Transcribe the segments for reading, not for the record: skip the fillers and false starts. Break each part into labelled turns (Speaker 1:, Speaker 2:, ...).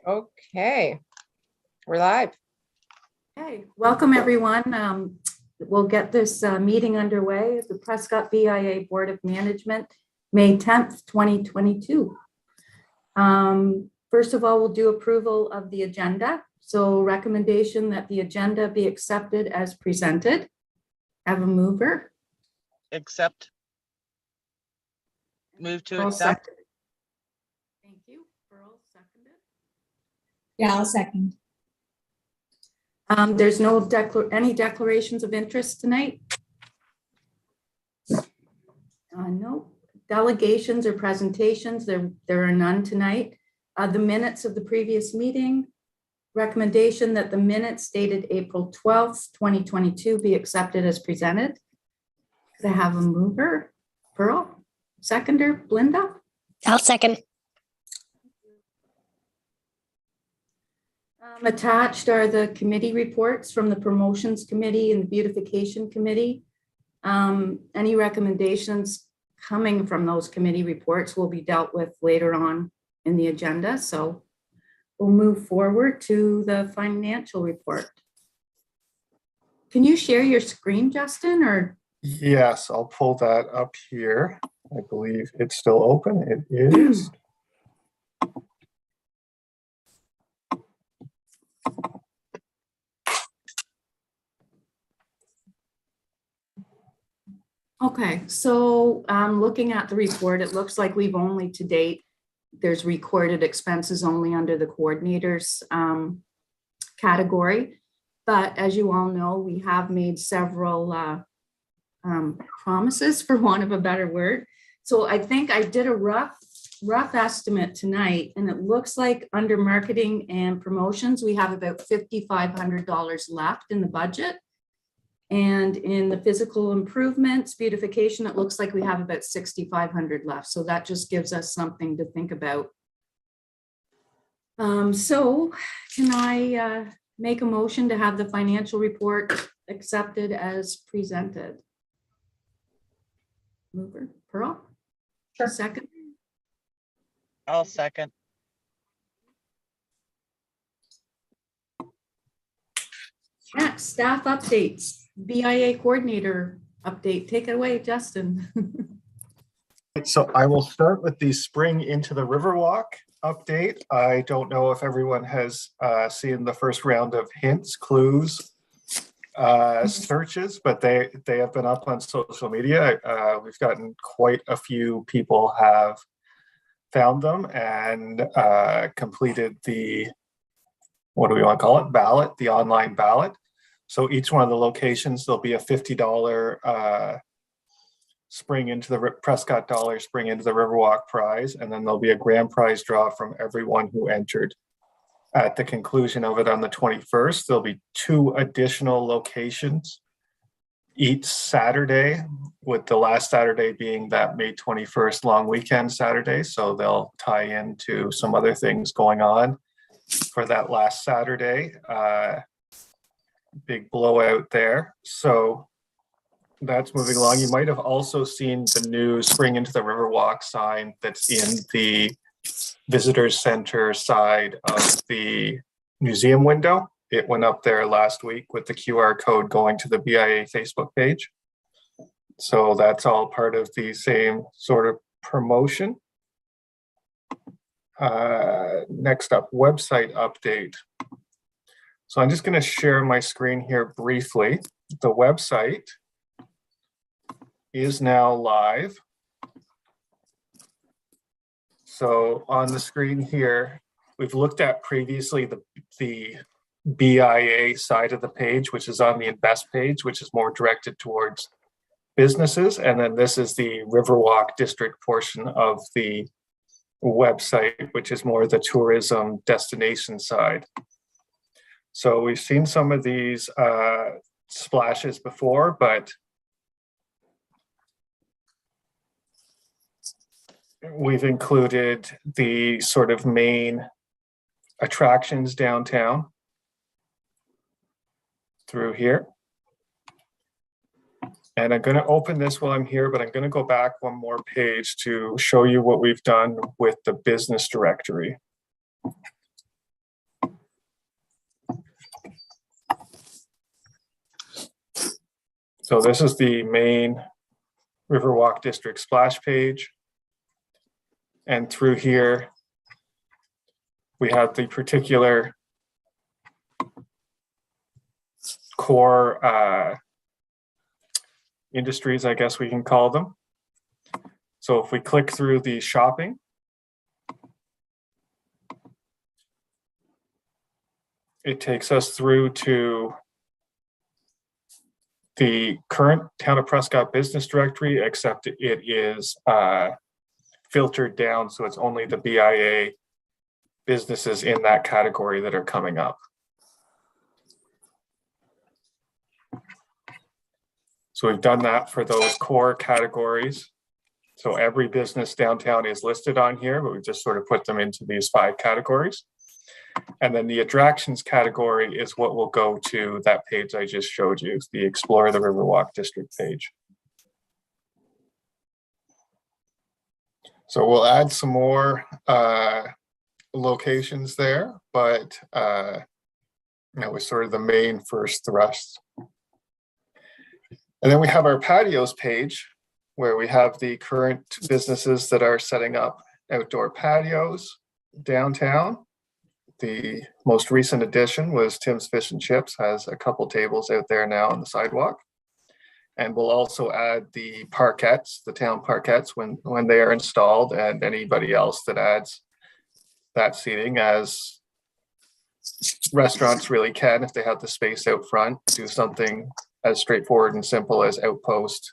Speaker 1: Okay, we're live.
Speaker 2: Okay, welcome everyone. We'll get this meeting underway. The Prescott BIA Board of Management, May 10th, 2022. First of all, we'll do approval of the agenda. So recommendation that the agenda be accepted as presented. Have a mover.
Speaker 3: Accept. Move to
Speaker 2: Pearl
Speaker 3: accept.
Speaker 2: second. Thank you. Pearl seconded.
Speaker 4: Yeah, I'll second.
Speaker 2: There's no any declarations of interest tonight? No. Delegations or presentations, there are none tonight. The minutes of the previous meeting, recommendation that the minutes dated April 12th, 2022 be accepted as presented. Could I have a mover? Pearl? Seconder? Linda?
Speaker 4: I'll second.
Speaker 2: Attached are the committee reports from the Promotions Committee and the Beautification Committee. Any recommendations coming from those committee reports will be dealt with later on in the agenda. So we'll move forward to the financial report. Can you share your screen, Justin, or?
Speaker 5: Yes, I'll pull that up here. I believe it's still open. It is.
Speaker 2: Okay, so looking at the report, it looks like we've only to date, there's recorded expenses only under the coordinators category. But as you all know, we have made several promises, for want of a better word. So I think I did a rough estimate tonight, and it looks like under marketing and promotions, we have about $5,500 left in the budget. And in the physical improvements, beautification, it looks like we have about $6,500 left. So that just gives us something to think about. So can I make a motion to have the financial report accepted as presented? Mover, Pearl?
Speaker 4: Sure.
Speaker 2: Second?
Speaker 3: I'll second.
Speaker 2: Next, staff updates. BIA coordinator update. Take it away, Justin.
Speaker 5: So I will start with the spring into the Riverwalk update. I don't know if everyone has seen the first round of hints, clues, searches, but they have been up on social media. We've gotten quite a few people have found them and completed the, what do we want to call it, ballot, the online ballot. So each one of the locations, there'll be a $50 spring into the Prescott dollar spring into the Riverwalk prize, and then there'll be a grand prize draw from everyone who entered. At the conclusion of it on the 21st, there'll be 2 additional locations each Saturday, with the last Saturday being that May 21st long weekend Saturday. So they'll tie into some other things going on for that last Saturday. Big blowout there. So that's moving along. You might have also seen the new spring into the Riverwalk sign that's in the visitors center side of the museum window. It went up there last week with the QR code going to the BIA Facebook page. So that's all part of the same sort of promotion. Next up, website update. So I'm just going to share my screen here briefly. The website is now live. So on the screen here, we've looked at previously the BIA side of the page, which is on the invest page, which is more directed towards businesses. And then this is the Riverwalk district portion of the website, which is more the tourism destination side. So we've seen some of these splashes before, but we've included the sort of main attractions downtown through here. And I'm going to open this while I'm here, but I'm going to go back one more page to show you what we've done with the business directory. So this is the main Riverwalk District splash page. And through here, we have the particular core industries, I guess we can call them. So if we click through the shopping, it takes us through to the current Town of Prescott business directory, except it is filtered down, so it's only the BIA businesses in that category that are coming up. So we've done that for those core categories. So every business downtown is listed on here, but we just sort of put them into these 5 categories. And then the attractions category is what will go to that page I just showed you, the Explore the Riverwalk District page. So we'll add some more locations there, but that was sort of the main first thrust. And then we have our patios page, where we have the current businesses that are setting up outdoor patios downtown. The most recent addition was Tim's Fish and Chips, has a couple tables out there now on the sidewalk. And we'll also add the parquettes, the town parquettes, when they are installed, and anybody else that adds that seating, as restaurants really can, if they have the space out front, do something as straightforward and simple as Outpost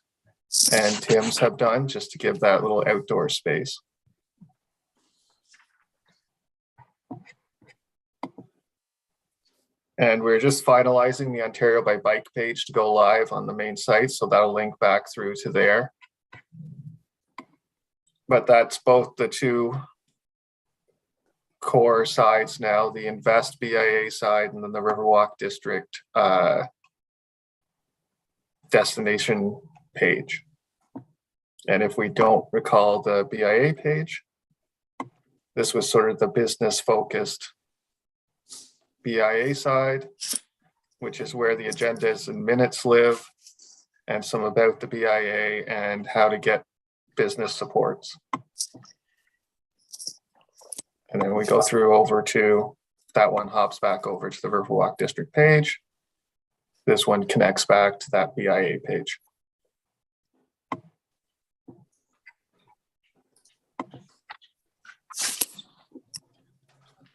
Speaker 5: and Tim's have done, just to give that little outdoor space. And we're just finalizing the Ontario by Bike page to go live on the main site, so that'll link back through to there. But that's both the 2 core sides now, the Invest BIA side and then the Riverwalk District destination page. And if we don't recall the BIA page, this was sort of the business focused BIA side, which is where the agendas and minutes live, and some about the BIA and how to get business supports. And then we go through over to, that one hops back over to the Riverwalk District page. This one connects back to that BIA page.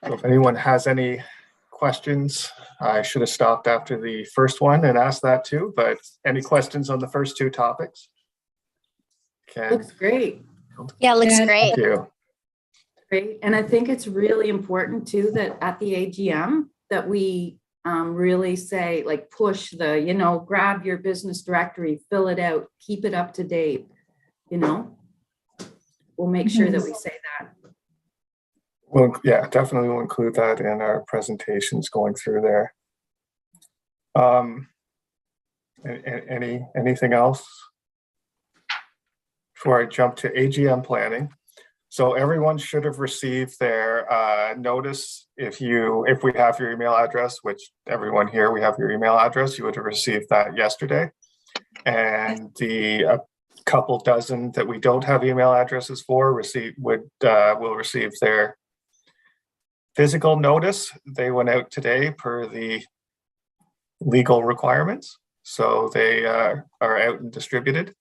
Speaker 5: So if anyone has any questions, I should have stopped after the first one and asked that too, but any questions on the first 2 topics?
Speaker 2: Looks great.
Speaker 4: Yeah, looks
Speaker 2: Yeah.
Speaker 4: great.
Speaker 5: Thank you.
Speaker 2: Great. And I think it's really important too, that at the AGM, that we really say, like, push the, grab your business directory, fill it out, keep it up to date, We'll make sure that we say that.
Speaker 5: Well, yeah, definitely we'll include that in our presentations going through there. Anything else before I jump to AGM planning? So everyone should have received their notice. If we have your email address, which everyone here, we have your email address, you would have received that yesterday. And the couple dozen that we don't have email addresses for will receive their physical notice. They went out today per the legal requirements, so they are out and distributed.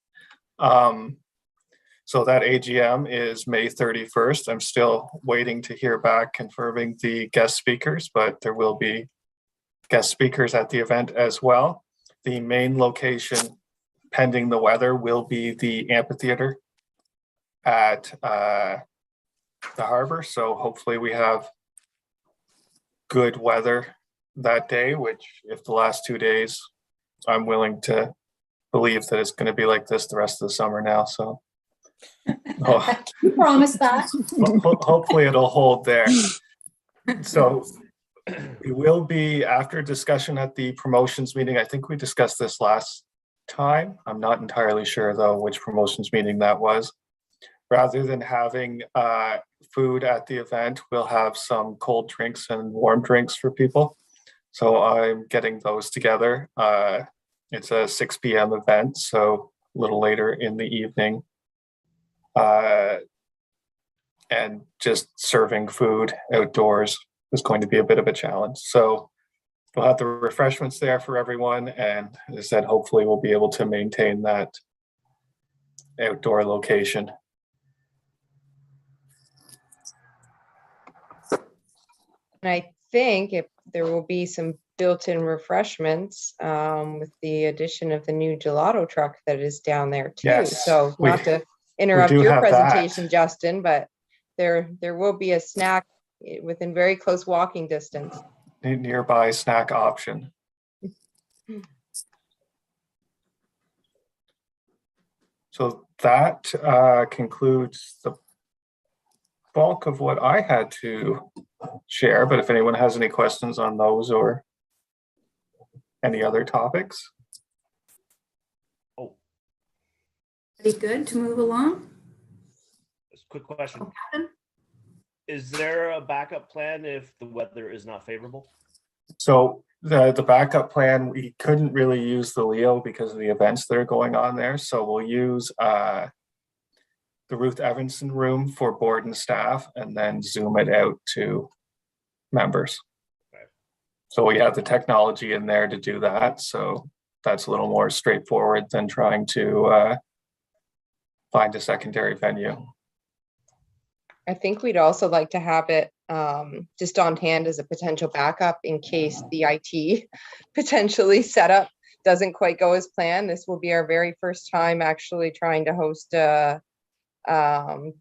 Speaker 5: So that AGM is May 31st. I'm still waiting to hear back confirming the guest speakers, but there will be guest speakers at the event as well. The main location, pending the weather, will be the amphitheater at the harbor. So hopefully we have good weather that day, which, if the last 2 days, I'm willing to believe that it's going to be like this the rest of the summer now. So
Speaker 4: You promised that.
Speaker 5: hopefully it'll hold there. So we will be, after discussion at the promotions meeting, I think we discussed this last time. I'm not entirely sure though which promotions meeting that was. Rather than having food at the event, we'll have some cold drinks and warm drinks for people. So I'm getting those together It's a 6 p.m. event, so a little later in the evening. And just serving food outdoors is going to be a bit of a challenge. So we'll have the refreshments there for everyone. And as I said, hopefully we'll be able to maintain that outdoor location.
Speaker 1: And I think if there will be some built-in refreshments with the addition of the new gelato truck that is down there too.
Speaker 5: Yes,
Speaker 1: So not to interrupt
Speaker 5: do
Speaker 1: your
Speaker 5: have that.
Speaker 1: presentation, Justin, but there will be a snack within very close walking distance.
Speaker 5: Nearby snack option. So that concludes the bulk of what I had to share, but if anyone has any questions on those or any other topics.
Speaker 6: Oh,
Speaker 2: Pretty good to move along?
Speaker 6: just a quick question.
Speaker 2: Oh, Kevin?
Speaker 6: Is there a backup plan if the weather is not favorable?
Speaker 5: So the backup plan, we couldn't really use the Leo because of the events that are going on there. So we'll use the Ruth Evanson room for board and staff and then Zoom it out to members.
Speaker 6: Okay.
Speaker 5: So we have the technology in there to do that. So that's a little more straightforward than trying to find a secondary venue.
Speaker 1: I think we'd also like to have it just on hand as a potential backup in case the IT potentially setup doesn't quite go as planned. This will be our very first time actually trying to host a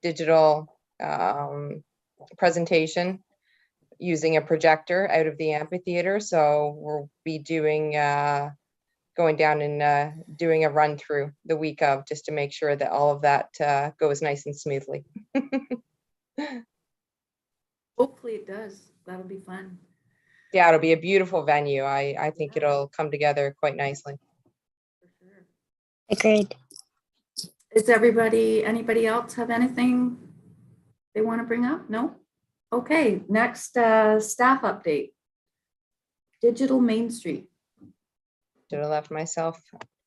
Speaker 1: digital presentation using a projector out of the amphitheater. So we'll be doing going down and doing a run through the week of just to make sure that all of that goes nice and smoothly.
Speaker 2: Hopefully it does. That'll be fun.
Speaker 1: Yeah, it'll be a beautiful venue. I think it'll come together quite nicely.
Speaker 2: For sure.
Speaker 4: Agreed.
Speaker 2: Is anybody else have anything they want to bring up? No? Okay, next staff update. Digital Main Street.
Speaker 1: Should have left myself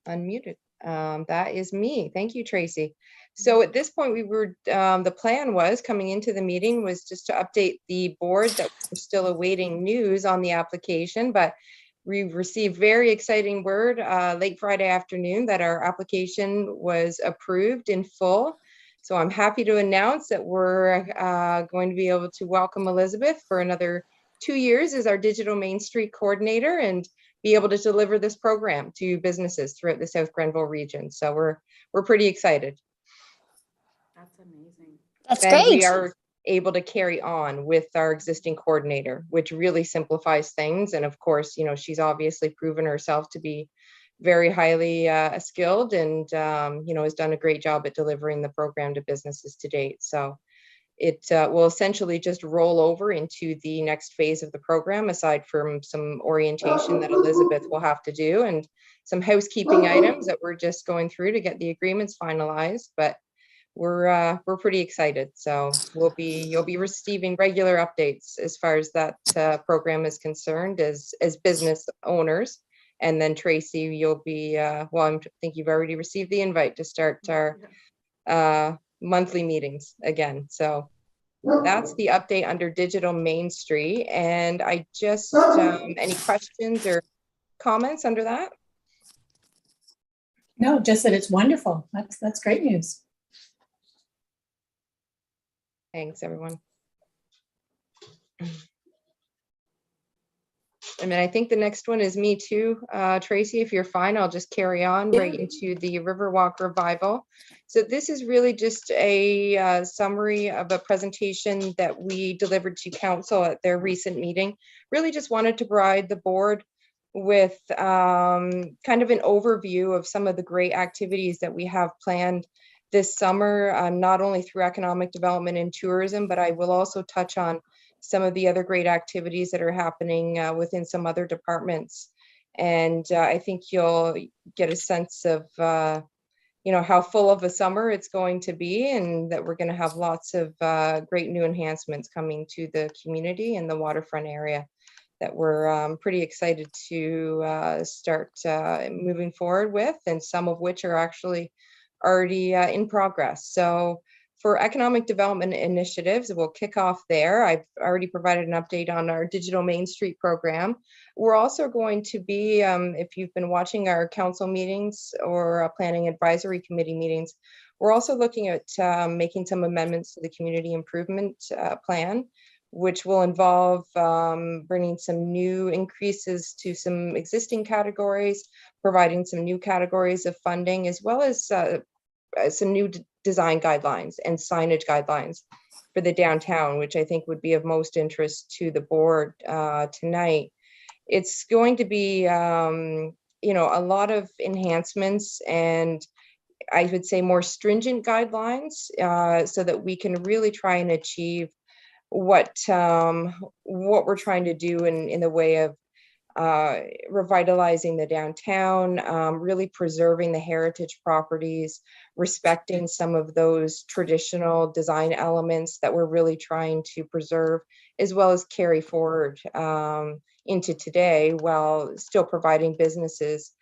Speaker 1: unmuted. That is me. Thank you, Tracy. So at this point, we were the plan was coming into the meeting was just to update the board that we're still awaiting news on the application, but we received very exciting word late Friday afternoon that our application was approved in full. So I'm happy to announce that we're going to be able to welcome Elizabeth for another 2 years as our Digital Main Street coordinator and be able to deliver this program to businesses throughout the South Grenville region. So we're pretty excited.
Speaker 2: That's amazing.
Speaker 4: That's
Speaker 1: And we
Speaker 4: great.
Speaker 1: are able to carry on with our existing coordinator, which really simplifies things. And of course, you know, she's obviously proven herself to be very highly skilled and, you know, has done a great job at delivering the program to businesses to date. So it will essentially just roll over into the next phase of the program, aside from some orientation that Elizabeth will have to do and some housekeeping items that we're just going through to get the agreements finalized. But we're pretty excited. So you'll be receiving regular updates as far as that program is concerned as business owners. And then Tracy, you'll be well, I think you've already received the invite to start our monthly meetings again. So that's the update under Digital Main Street. And I just any questions or comments under that?
Speaker 4: No, just that it's wonderful. That's great news.
Speaker 1: Thanks, everyone. And then I think the next one is me too. Tracy, if you're fine, I'll just carry on right into the Riverwalk revival. So this is really just a summary of a presentation that we delivered to council at their recent meeting. Really just wanted to provide the board with kind of an overview of some of the great activities that we have planned this summer, not only through economic development and tourism, but I will also touch on some of the other great activities that are happening within some other departments. And I think you'll get a sense of, you know, how full of a summer it's going to be and that we're going to have lots of great new enhancements coming to the community and the waterfront area. that we're pretty excited to start moving forward with, and some of which are actually already in progress. So for economic development initiatives, we'll kick off there. I've already provided an update on our Digital Main Street program. We're also going to be, if you've been watching our council meetings or planning advisory committee meetings, we're also looking at making some amendments to the community improvement plan, which will involve bringing some new increases to some existing categories, providing some new categories of funding, as well as some new design guidelines and signage guidelines for the downtown, which I think would be of most interest to the board tonight. It's going to be, a lot of enhancements and I would say more stringent guidelines so that we can really try and achieve what we're trying to do in the way of revitalizing the downtown, really preserving the heritage properties, respecting some of those traditional design elements that we're really trying to preserve, as well as carry forward into today, while still providing businesses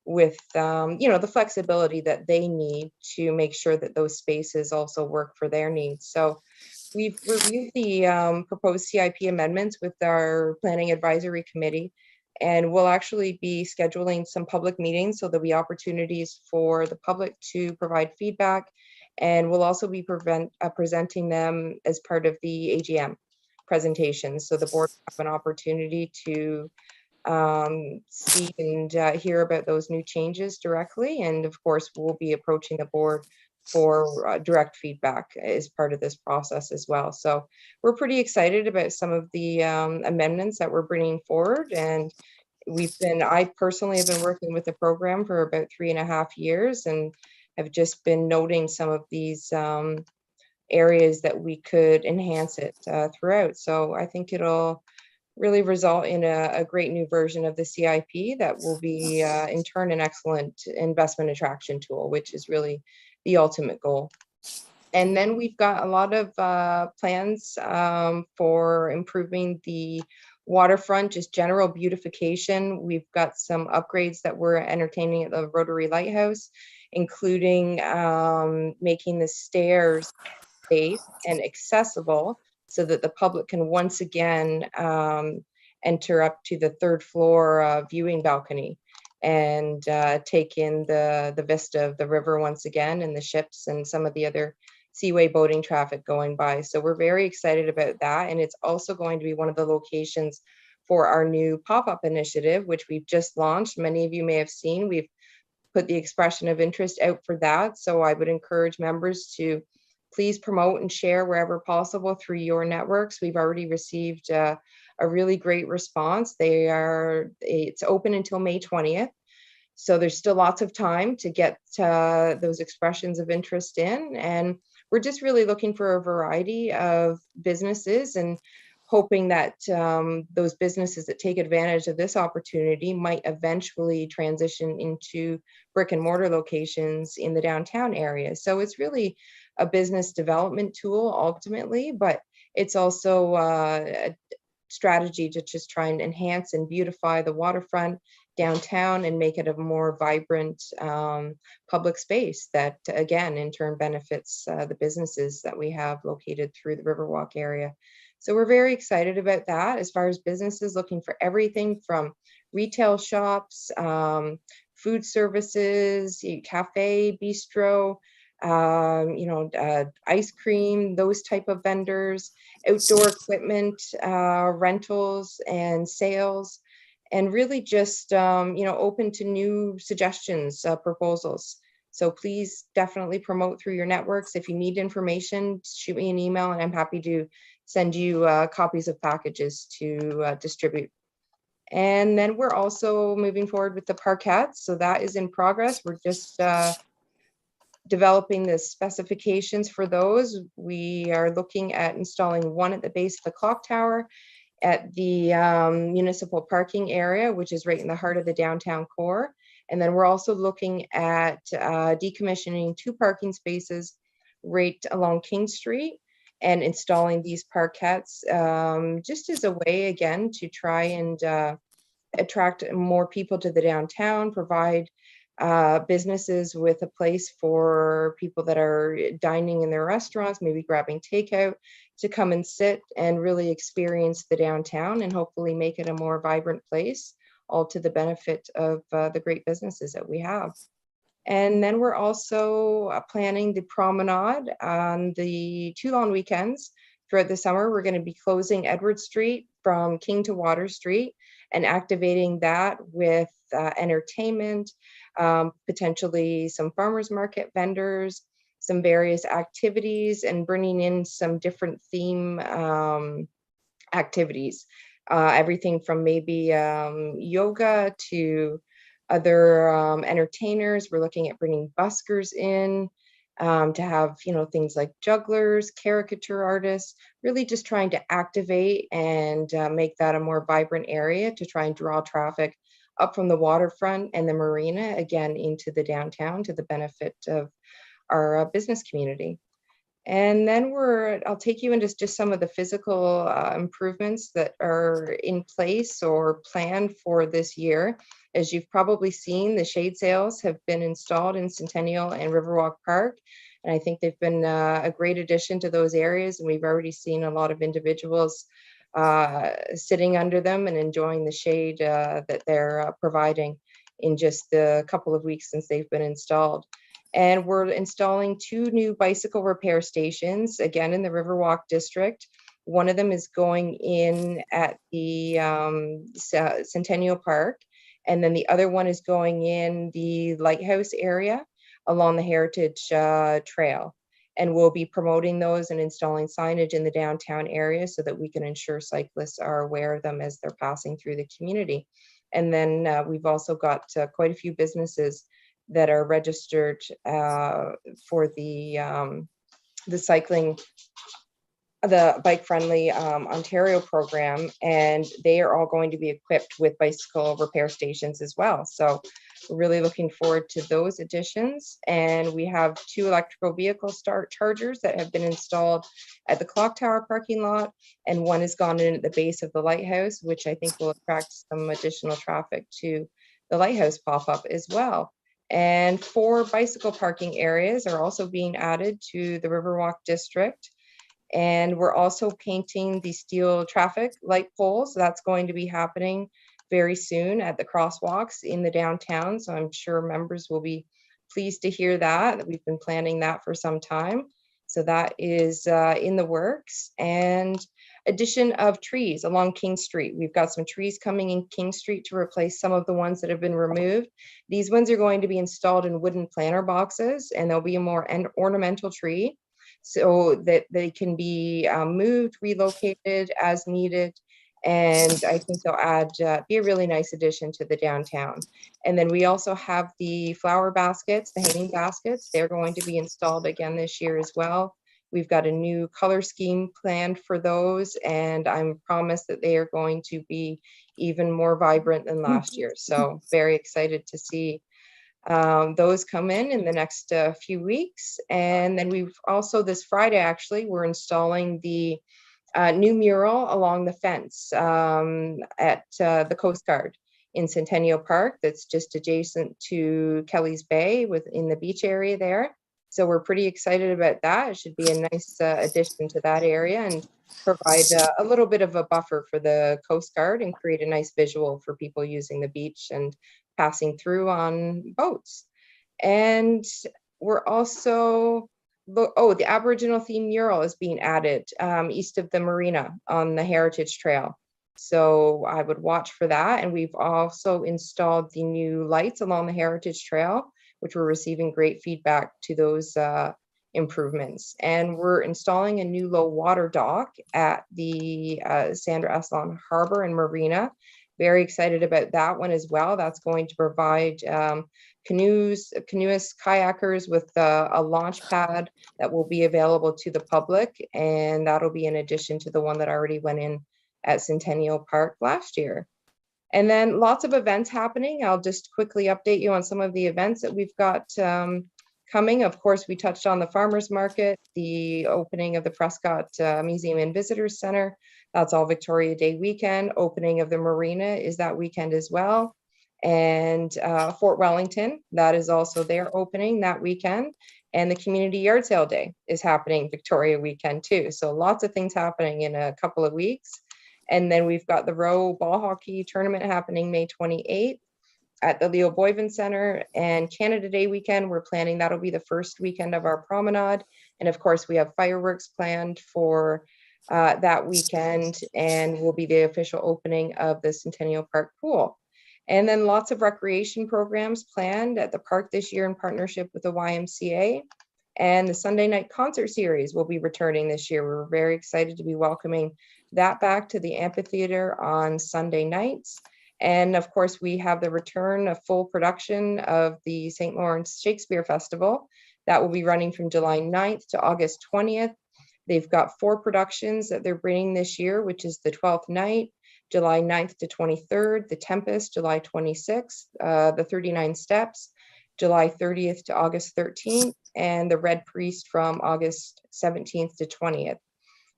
Speaker 1: with the flexibility that they need to make sure that those spaces also work for their needs. So we've reviewed the proposed CIP amendments with our Planning Advisory Committee, and we'll actually be scheduling some public meetings, so there'll be opportunities for the public to provide feedback, and we'll also be presenting them as part of the AGM presentations, so the board have an opportunity to see and hear about those new changes directly. And of course, we'll be approaching the board for direct feedback as part of this process as well. So we're pretty excited about some of the amendments that we're bringing forward. And I personally have been working with the program for about 3.5 years and have just been noting some of these areas that we could enhance it throughout. So I think it'll really result in a great new version of the CIP that will be in turn an excellent investment attraction tool, which is really the ultimate goal. And then we've got a lot of plans for improving the waterfront, just general beautification. We've got some upgrades that we're entertaining at the Rotary Lighthouse, including making the stairs safe and accessible so that the public can once again enter up to the 3rd floor viewing balcony and take in the vista of the river once again, and the ships and some of the other seaway boating traffic going by. So we're very excited about that. And it's also going to be one of the locations for our new pop-up initiative, which we've just launched. Many of you may have seen, we've put the expression of interest out for that. So I would encourage members to please promote and share wherever possible through your networks. We've already received a really great response. It's open until May 20th. So there's still lots of time to get those expressions of interest in. And we're just really looking for a variety of businesses and hoping that those businesses that take advantage of this opportunity might eventually transition into brick and mortar locations in the downtown area. So it's really a business development tool ultimately, but it's also a strategy to just try and enhance and beautify the waterfront downtown and make it a more vibrant public space that again in turn benefits the businesses that we have located through the Riverwalk area. So we're very excited about that as far as businesses looking for everything from retail shops, food services, cafe, bistro, ice cream, those type of vendors, outdoor equipment, rentals and sales, and really just, open to new suggestions, proposals. So please definitely promote through your networks. If you need information, shoot me an email and I'm happy to send you copies of packages to distribute. And then we're also moving forward with the parkettes. So that is in progress. We're just developing the specifications for those. We are looking at installing one at the base of the clock tower at the municipal parking area, which is right in the heart of the downtown core. And then we're also looking at decommissioning 2 parking spaces right along King Street and installing these parkettes, just as a way, again, to try and attract more people to the downtown, provide businesses with a place for people that are dining in their restaurants, maybe grabbing takeout, to come and sit and really experience the downtown and hopefully make it a more vibrant place, all to the benefit of the great businesses that we have. And then we're also planning the promenade on the 2 long weekends throughout the summer. We're going to be closing Edward Street from King to Water Street and activating that with entertainment, potentially some farmers market vendors, some various activities, and bringing in some different theme activities. Everything from maybe yoga to other entertainers. We're looking at bringing buskers in to have, things like jugglers, caricature artists, really just trying to activate and make that a more vibrant area to try and draw traffic up from the waterfront and the marina, again, into the downtown to the benefit of our business community. And then I'll take you into just some of the physical improvements that are in place or planned for this year. As you've probably seen, the shade sails have been installed in Centennial and Riverwalk Park. And I think they've been a great addition to those areas. And we've already seen a lot of individuals sitting under them and enjoying the shade that they're providing in just the couple of weeks since they've been installed. And we're installing 2 new bicycle repair stations, again, in the Riverwalk district. One of them is going in at the Centennial Park, and then the other one is going in the Lighthouse area along the Heritage Trail. And we'll be promoting those and installing signage in the downtown area so that we can ensure cyclists are aware of them as they're passing through the community. And then we've also got quite a few businesses that are registered for the cycling, the bike-friendly Ontario program, and they are all going to be equipped with bicycle repair stations as well. So we're really looking forward to those additions. And we have 2 electrical vehicle chargers that have been installed at the Clock Tower parking lot, and one has gone in at the base of the lighthouse, which I think will attract some additional traffic to the lighthouse pop-up as well. And 4 bicycle parking areas are also being added to the Riverwalk district. And we're also painting the steel traffic light poles. That's going to be happening very soon at the crosswalks in the downtown. So I'm sure members will be pleased to hear that we've been planning that for some time. So that is in the works. And addition of trees along King Street. We've got some trees coming in King Street to replace some of the ones that have been removed. These ones are going to be installed in wooden planter boxes, and there'll be a more ornamental tree so that they can be moved, relocated as needed. And I think they'll be a really nice addition to the downtown. And then we also have the flower baskets, the hanging baskets. They're going to be installed again this year as well. We've got a new color scheme planned for those, and I'm promised that they are going to be even more vibrant than last year. So very excited to see those come in the next few weeks. And then we've also, this Friday, actually, we're installing the new mural along the fence at the Coast Guard in Centennial Park. That's just adjacent to Kelly's Bay within the beach area there. So we're pretty excited about that. It should be a nice addition to that area and provide a little bit of a buffer for the Coast Guard and create a nice visual for people using the beach and passing through on boats. And we're also, the Aboriginal theme mural is being added east of the marina on the Heritage Trail. So I would watch for that. And we've also installed the new lights along the Heritage Trail, which we're receiving great feedback to those improvements. And we're installing a new low water dock at the Sandra Eslan Harbor and Marina. Very excited about that one as well. That's going to provide canoeists, kayakers with a launch pad that will be available to the public. And that'll be in addition to the one that already went in at Centennial Park last year. And then lots of events happening. I'll just quickly update you on some of the events that we've got coming. Of course, we touched on the farmers market, the opening of the Prescott Museum and Visitors Center. That's all Victoria Day weekend. Opening of the marina is that weekend as well. And Fort Wellington, that is also their opening that weekend. And the Community Yard Sale Day is happening Victoria weekend too. So lots of things happening in a couple of weeks. And then we've got the Row Ball Hockey Tournament happening May 28th at the Leo Boyven Center. And Canada Day weekend, we're planning that'll be the first weekend of our promenade. And of course, we have fireworks planned for that weekend, and will be the official opening of the Centennial Park pool. And then lots of recreation programs planned at the park this year in partnership with the YMCA. And the Sunday night concert series will be returning this year. We're very excited to be welcoming that back to the amphitheater on Sunday nights. And of course, we have the return of full production of the St. Lawrence Shakespeare Festival that will be running from July 9th to August 20th. They've got 4 productions that they're bringing this year, which is the 12th night, July 9th to 23rd, The Tempest, July 26th, The 39 Steps, July 30th to August 13th, and The Red Priest from August 17th to 20th.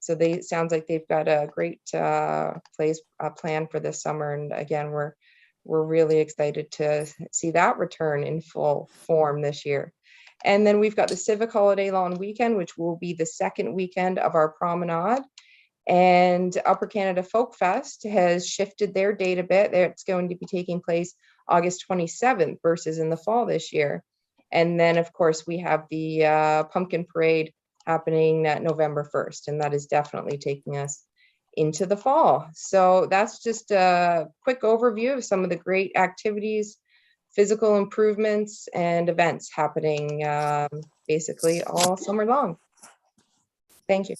Speaker 1: So it sounds like they've got a great plays plan for this summer. And again, we're really excited to see that return in full form this year. And then we've got the Civic Holiday Long Weekend, which will be the second weekend of our promenade. And Upper Canada Folk Fest has shifted their date a bit. It's going to be taking place August 27th versus in the fall this year. And then, of course, we have the Pumpkin Parade happening November 1st, and that is definitely taking us into the fall. So that's just a quick overview of some of the great activities, physical improvements, and events happening basically all summer long. Thank you.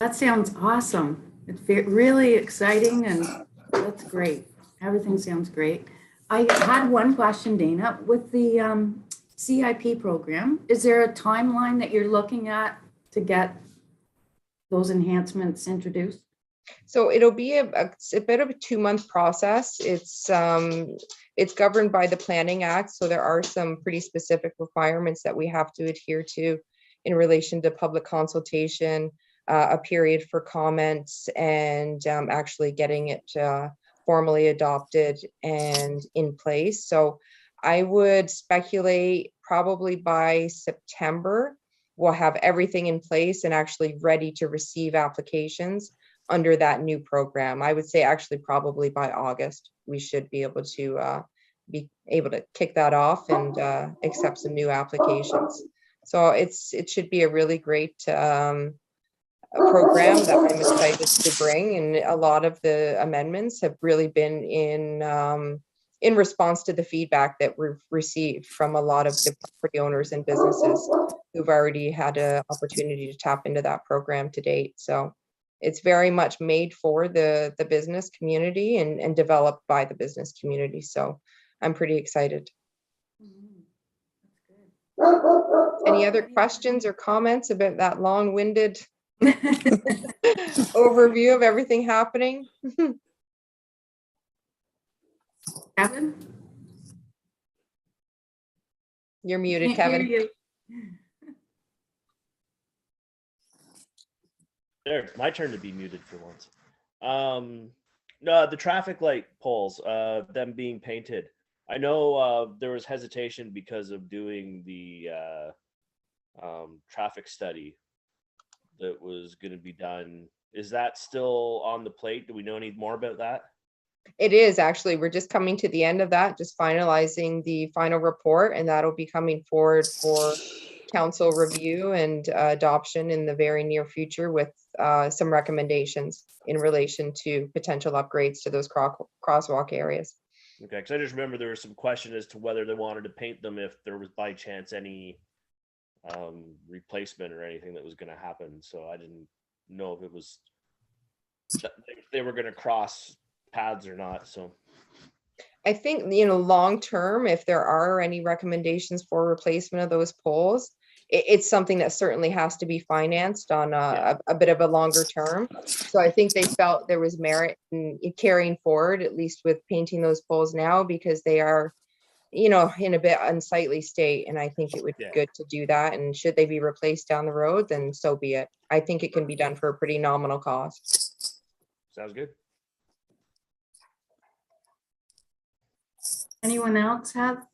Speaker 2: That sounds awesome. It's really exciting, and that's great. Everything sounds great. I had one question, Dana. With the CIP program, is there a timeline that you're looking at to get those enhancements introduced?
Speaker 1: So it'll be a bit of a 2-month process. It's governed by the Planning Act, so there are some pretty specific requirements that we have to adhere to in relation to public consultation, a period for comments, and actually getting it formally adopted and in place. So I would speculate probably by September, we'll have everything in place and actually ready to receive applications under that new program. I would say actually probably by August, we should be able to kick that off and accept some new applications. So it should be a really great a program that I'm excited to bring, and a lot of the amendments have really been in response to the feedback that we've received from a lot of the property owners and businesses who've already had an opportunity to tap into that program to date. So it's very much made for the business community and developed by the business community. So I'm pretty excited. Any other questions or comments about that long-winded overview of everything happening?
Speaker 2: Kevin?
Speaker 1: You're muted,
Speaker 2: Can't hear
Speaker 1: Kevin.
Speaker 2: you.
Speaker 6: There, my turn to be muted for once. No, the traffic light poles, them being painted. I know there was hesitation because of doing the traffic study that was going to be done. Is that still on the plate? Do we know any more about that?
Speaker 1: It is actually. We're just coming to the end of that, just finalizing the final report, and that'll be coming forward for council review and adoption in the very near future with some recommendations in relation to potential upgrades to those crosswalk areas.
Speaker 6: Okay, because I just remember there was some question as to whether they wanted to paint them if there was by chance any replacement or anything that was going to happen. So I didn't know if it was if they were going to cross paths or not. So
Speaker 1: I think, long term, if there are any recommendations for replacement of those poles, it's something that certainly has to be financed on a bit of a longer term. So I think they felt there was merit in carrying forward, at least with painting those poles now, because they are you know, in a bit unsightly state. And I think it would be
Speaker 6: Yeah.
Speaker 1: good to do that. And should they be replaced down the road, then so be it. I think it can be done for a pretty nominal cost.
Speaker 6: Sounds good.
Speaker 2: Anyone else have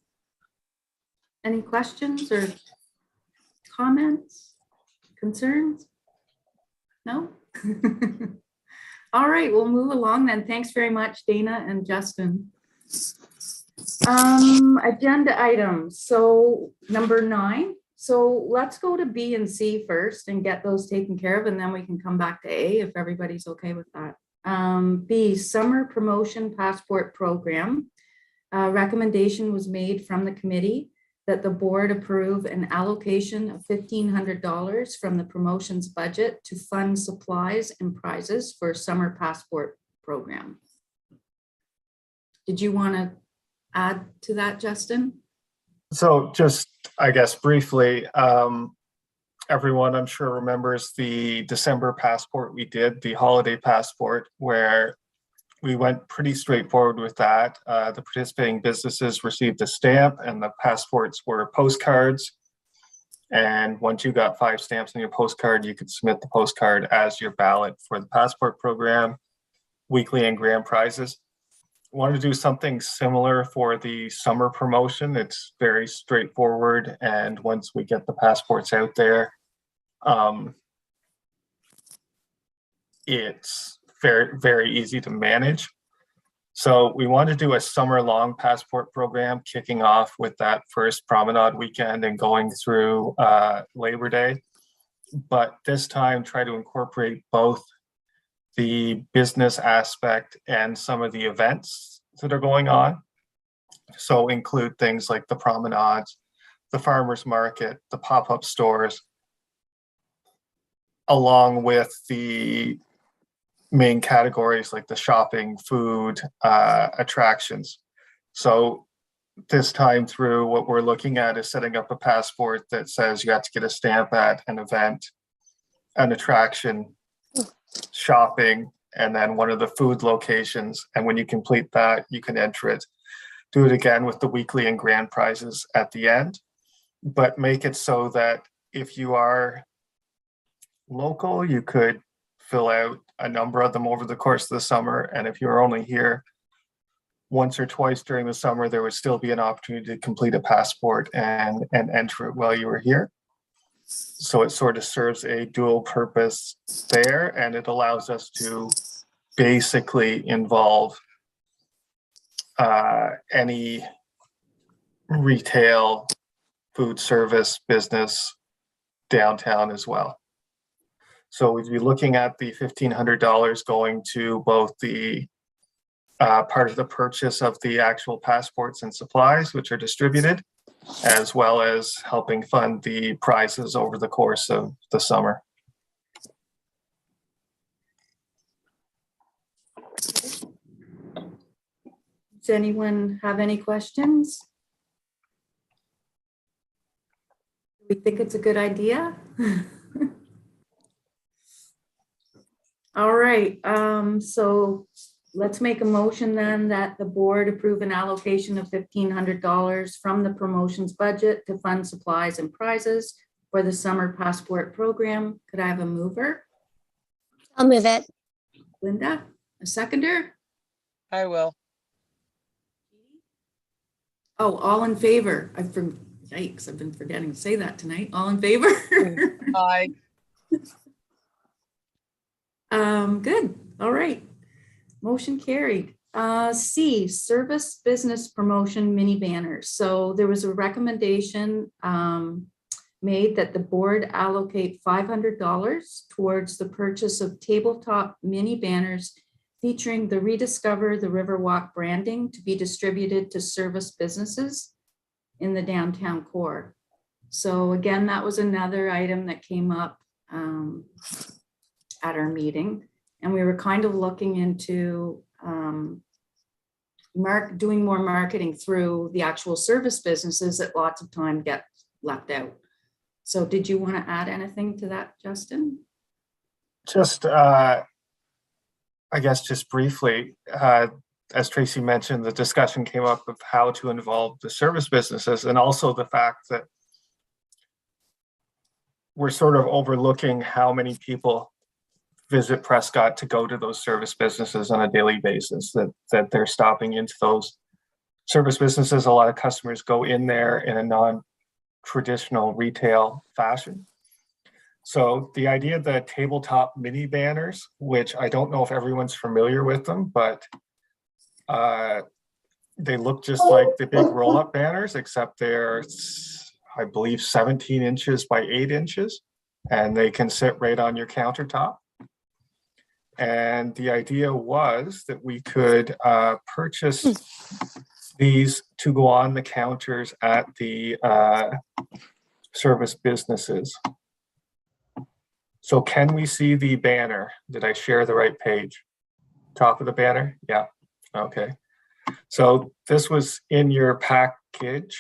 Speaker 2: any questions or comments, concerns? No? All right, we'll move along then. Thanks very much, Dana and Justin. Agenda items. So number 9. So let's go to B and C first and get those taken care of, and then we can come back to A if everybody's okay with that. B, Summer Promotion Passport Program. Recommendation was made from the committee that the board approve an allocation of $1,500 from the promotions budget to fund supplies and prizes for summer passport program. Did you want to add to that, Justin?
Speaker 5: So just, I guess, briefly, everyone I'm sure remembers the December passport we did, the holiday passport, where we went pretty straightforward with that. The participating businesses received a stamp and the passports were postcards. And once you got 5 stamps on your postcard, you could submit the postcard as your ballot for the passport program, weekly and grand prizes. Want to do something similar for the summer promotion. It's very straightforward. And once we get the passports out there, it's very, very easy to manage. So we want to do a summer-long passport program, kicking off with that first Promenade weekend and going through Labor Day. But this time, try to incorporate both the business aspect and some of the events that are going on. So include things like the promenades, the farmers market, the pop-up stores, along with the main categories like the shopping, food, attractions. So this time through, what we're looking at is setting up a passport that says you have to get a stamp at an event, an attraction, shopping, and then one of the food locations. And when you complete that, you can enter it. Do it again with the weekly and grand prizes at the end, but make it so that if you are local, you could fill out a number of them over the course of the summer. And if you're only here once or twice during the summer, there would still be an opportunity to complete a passport and enter it while you were here. So it sort of serves a dual purpose there, and it allows us to basically involve any retail, food service business downtown as well. So we'd be looking at the $1,500 going to both the part of the purchase of the actual passports and supplies, which are distributed, as well as helping fund the prizes over the course of the summer.
Speaker 2: Does anyone have any questions? Do we think it's a good idea? All right, so let's make a motion then that the board approve an allocation of $1,500 from the promotions budget to fund supplies and prizes for the summer passport program. Could I have a mover?
Speaker 4: I'll move it.
Speaker 2: Linda, a seconder?
Speaker 3: I will.
Speaker 2: Oh, all in favor? Yikes, I've been forgetting to say that tonight. All in favor?
Speaker 3: Aye.
Speaker 2: Good. All right. Motion carried. C, service business promotion mini banners. So there was a recommendation made that the board allocate $500 towards the purchase of tabletop mini banners featuring the Rediscover the Riverwalk branding to be distributed to service businesses in the downtown core. So again, that was another item that came up at our meeting. And we were kind of looking into doing more marketing through the actual service businesses that lots of time get left out. So did you want to add anything to that, Justin?
Speaker 5: Just, I guess just briefly, as Tracy mentioned, the discussion came up of how to involve the service businesses, and also the fact that we're sort of overlooking how many people visit Prescott to go to those service businesses on a daily basis, that they're stopping into those service businesses. A lot of customers go in there in a non-traditional retail fashion. So the idea of the tabletop mini banners, which I don't know if everyone's familiar with them, but they look just like the big roll-up banners, except they're, I believe, 17 inches by 8 inches, and they can sit right on your countertop. And the idea was that we could purchase these to go on the counters at the service businesses. So can we see the banner? Did I share the right page? Top of the banner? Yeah, okay. So this was in your package.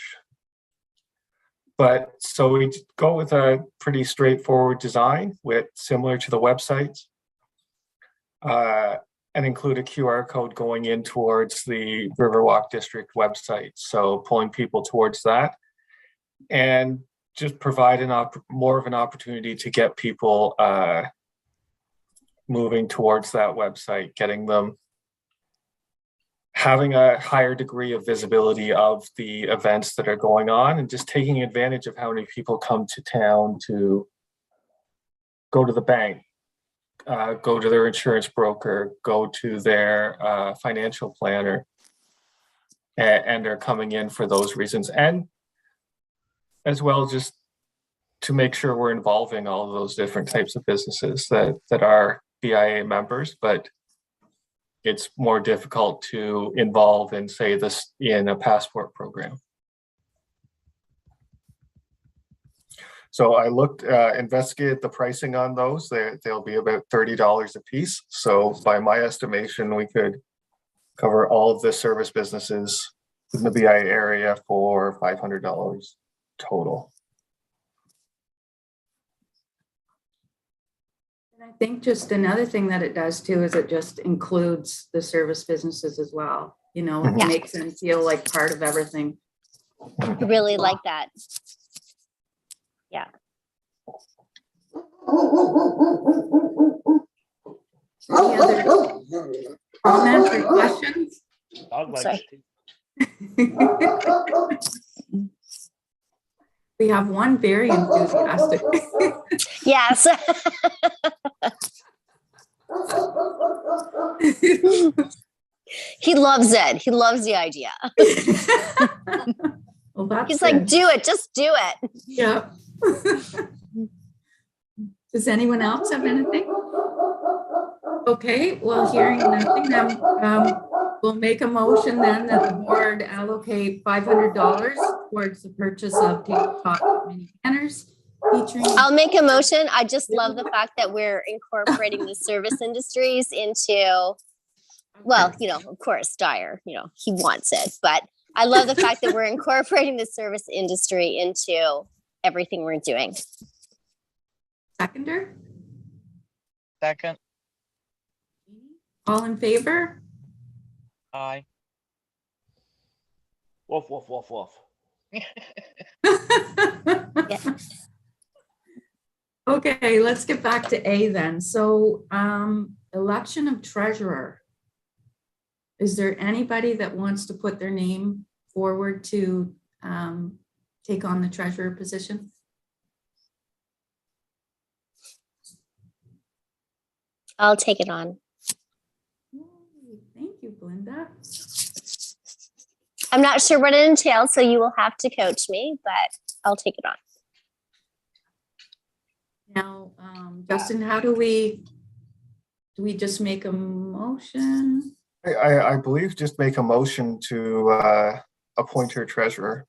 Speaker 5: But so we go with a pretty straightforward design with similar to the websites. And include a QR code going in towards the Riverwalk District website. So pulling people towards that, and just provide more of an opportunity to get people moving towards that website, getting them having a higher degree of visibility of the events that are going on, and just taking advantage of how many people come to town to go to the bank, go to their insurance broker, go to their financial planner, and are coming in for those reasons. And as well, just to make sure we're involving all of those different types of businesses that are BIA members, but it's more difficult to involve in, say, this in a passport program. So I looked, investigated the pricing on those. They'll be about $30 a piece. So by my estimation, we could cover all of the service businesses in the BIA area for $500 total.
Speaker 2: And I think just another thing that it does too is it just includes the service businesses as well. You know, it
Speaker 4: Yeah.
Speaker 2: makes them feel like part of everything.
Speaker 4: I really like that. Yeah.
Speaker 2: Any other comments or questions?
Speaker 6: Dog likes
Speaker 4: Sorry.
Speaker 6: it.
Speaker 2: We have one very enthusiastic.
Speaker 4: Yes. He loves it. He loves the idea.
Speaker 2: Well, that's
Speaker 4: He's like,
Speaker 2: good.
Speaker 4: do it. Just do it.
Speaker 2: Yeah. Does anyone else have anything? Okay, well, hearing nothing, then we'll make a motion then that the board allocate $500 towards the purchase of tabletop mini banners featuring.
Speaker 4: I'll make a motion. I just love the fact that we're incorporating the service industries into, well, you know, of course, Dyer, you know, he wants it, but I love the fact that we're incorporating the service industry into everything we're doing.
Speaker 2: Seconder,
Speaker 3: Second.
Speaker 2: all in favor?
Speaker 3: Aye.
Speaker 6: Woof, woof, woof, woof.
Speaker 2: Okay, let's get back to A then. So election of treasurer. Is there anybody that wants to put their name forward to take on the treasurer position?
Speaker 4: I'll take it on.
Speaker 2: Thank you, Belinda.
Speaker 4: I'm not sure what it entails, so you will have to coach me, but I'll take it on.
Speaker 2: Now, Justin, how do we just make a motion?
Speaker 5: I believe just make a motion to appoint her treasurer.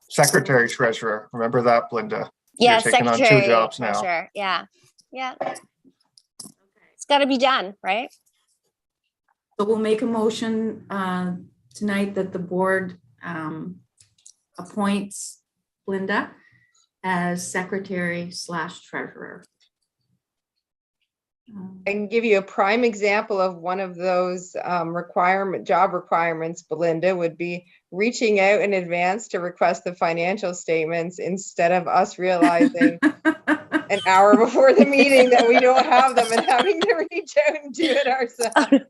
Speaker 5: Secretary treasurer, remember that, Belinda?
Speaker 4: Yeah,
Speaker 5: You're taking on
Speaker 4: secretary.
Speaker 5: two jobs now.
Speaker 4: Sure. Yeah. Yeah. It's got to be done, right?
Speaker 2: So we'll make a motion tonight that the board appoints Linda as secretary/treasurer.
Speaker 1: I can give you a prime example of one of those job requirements, Belinda, would be reaching out in advance to request the financial statements instead of us realizing an hour before the meeting that we don't have them and having to reach out and do it ourselves.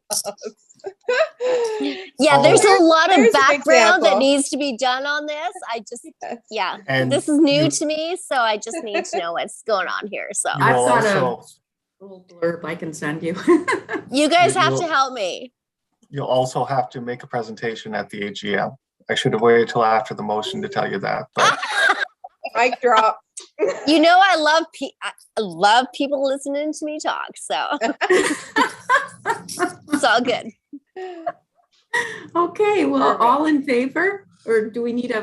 Speaker 4: Yeah, there's a lot of
Speaker 1: there's an
Speaker 4: background that
Speaker 1: example.
Speaker 4: needs to be done on this. I just,
Speaker 1: Yes.
Speaker 4: yeah,
Speaker 5: And
Speaker 4: this is new
Speaker 5: you-
Speaker 4: to me, so I just need to know what's going on here. So
Speaker 5: You
Speaker 2: I've
Speaker 5: will
Speaker 2: got
Speaker 5: also,
Speaker 2: Little blurb I can send you.
Speaker 4: you guys have to
Speaker 5: you'll-
Speaker 4: help me.
Speaker 5: you'll also have to make a presentation at the AGM. I should have waited till after the motion to tell you that, but
Speaker 1: Mic drop.
Speaker 4: You know, I love people listening to me talk, so it's all good.
Speaker 2: Okay, well,
Speaker 1: Perfect.
Speaker 2: all in favor, or do we need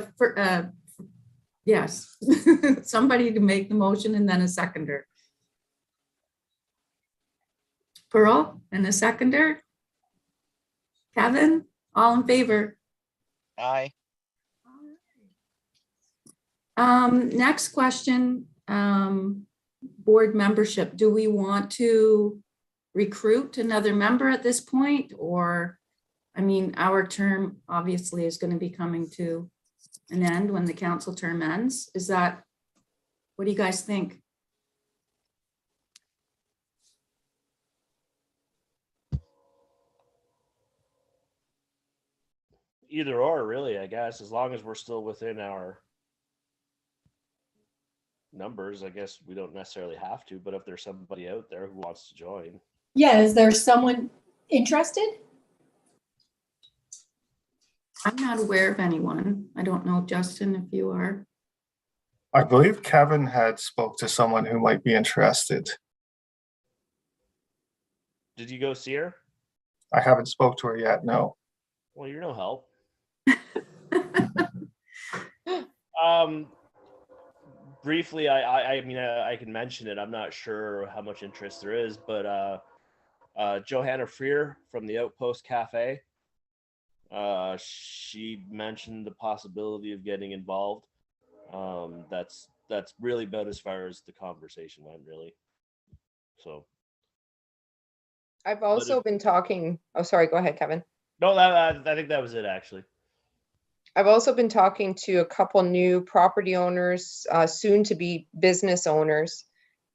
Speaker 2: yes, somebody to make the motion and then a seconder? Pearl and a seconder? Kevin, all in favor?
Speaker 3: Aye.
Speaker 2: Next question, board membership. Do we want to recruit another member at this point? Or, I mean, our term obviously is going to be coming to an end when the council term ends. Is that, what do you guys think?
Speaker 6: Either or, really, I guess, as long as we're still within our numbers, I guess we don't necessarily have to, but if there's somebody out there who wants to join.
Speaker 7: Yeah, is there someone interested?
Speaker 2: I'm not aware of anyone. I don't know, Justin, if you are.
Speaker 5: I believe Kevin had spoke to someone who might be interested.
Speaker 6: Did you go see her?
Speaker 5: I haven't spoke to her yet, no.
Speaker 6: Well, you're no help. Briefly, I mean, I can mention it. I'm not sure how much interest there is, but Johanna Freer from the Outpost Cafe, she mentioned the possibility of getting involved. That's really about as far as the conversation went, really. So
Speaker 1: I've also been talking, oh, sorry, go ahead, Kevin.
Speaker 6: no, I think that was it, actually.
Speaker 1: I've also been talking to a couple new property owners, soon to be business owners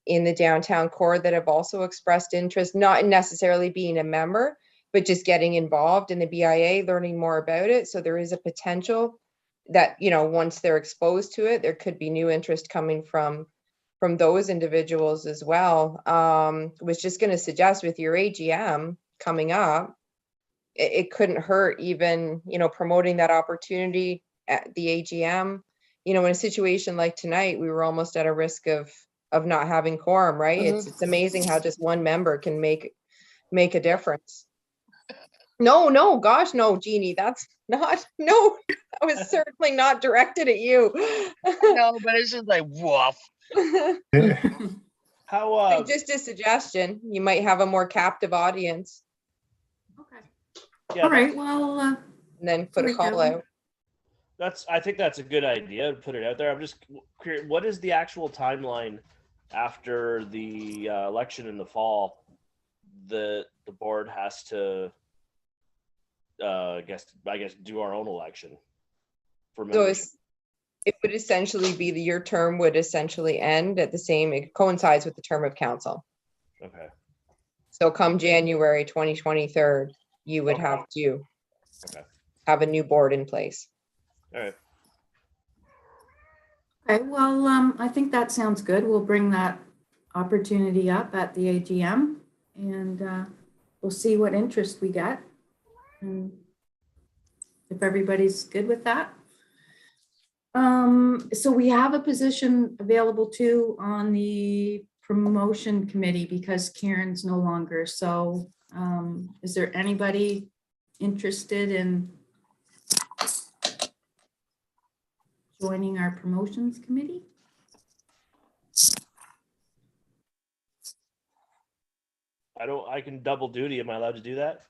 Speaker 1: in the downtown core that have also expressed interest, not in necessarily being a member, but just getting involved in the BIA, learning more about it. So there is a potential that, you know, once they're exposed to it, there could be new interest coming from those individuals as well. Was just going to suggest with your AGM coming up, it couldn't hurt even, you know, promoting that opportunity at the AGM. You know, in a situation like tonight, we were almost at a risk of not having quorum, right? It's amazing how just one member can make a difference. No, gosh, no, Jeannie, that's not, no, that was certainly not directed at you.
Speaker 3: No, but it's just like woof.
Speaker 6: How
Speaker 1: Just a suggestion, you might have a more captive audience
Speaker 2: Okay.
Speaker 6: yeah,
Speaker 2: All right, well,
Speaker 1: and then put a
Speaker 2: Sorry,
Speaker 1: call
Speaker 2: Kevin.
Speaker 6: out. I think that's a good idea to put it out there. I'm just curious, what is the actual timeline after the election in the fall? The board has to, I guess, do our own election for
Speaker 1: So
Speaker 6: membership.
Speaker 1: it would essentially be your term would essentially end at the same, it coincides with the term of council.
Speaker 6: Okay.
Speaker 1: So come January 2023, you would
Speaker 6: Okay.
Speaker 1: have to
Speaker 6: Okay.
Speaker 1: have a new board in place.
Speaker 6: All right.
Speaker 2: okay, well, I think that sounds good. We'll bring that opportunity up at the AGM and we'll see what interest we get. And if everybody's good with that. So we have a position available too on the promotion committee because Karen's no longer. So is there anybody interested in joining our promotions committee?
Speaker 6: I can double duty. Am I allowed to do that?